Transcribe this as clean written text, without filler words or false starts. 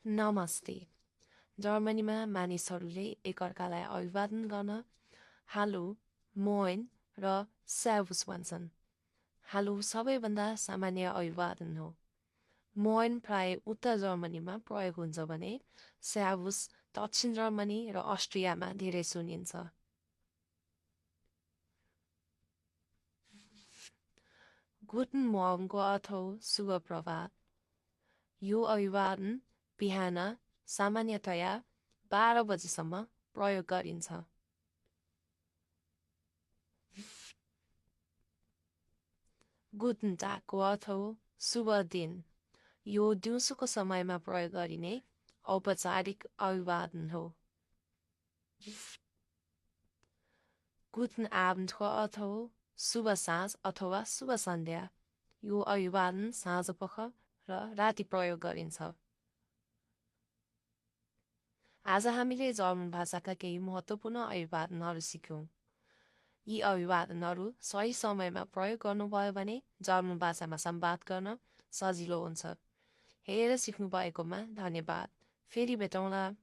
नमस्ते। जर्मनीमा मानिसहरूले एकअर्कालाई अभिवादन गर्न हालो, मोइन र स्यावुस भन्छन्। हालो सबैभन्दा सामान्य अभिवादन हो। मोइन प्राय उत्तर जर्मनीमा प्रयोग हुन्छ भने स्यावुस दक्षिण जर्मनी र अस्ट्रियामा धेरै सुनिन्छ। गुटन मोर्गनको अर्थ हो शुभ प्रभात। यो अभिवादन बिहान सामान्यतया 12 बजेसम्म प्रयोग गरिन्छ। गुटन टागको अर्थ हो शुभ दिन। यो दिउँसोको समयमा प्रयोग गरिने औपचारिक अभिवादन हो। गुटन आब्न्डको अर्थ हो शुभ साँझ अथवा शुभ सन्ध्या। यो अभिवादन साँझपख र राति प्रयोग गरिन्छ। आज हामीले जर्मन भाषाका केही महत्त्वपूर्ण अभिवादनहरू सिक्यौँ। यी अभिवादनहरू सही समयमा प्रयोग गर्नुभयो भने जर्मन भाषामा संवाद गर्न सजिलो हुन्छ। हेरेर सिक्नुभएकोमा धन्यवाद। फेरि भेटौँला।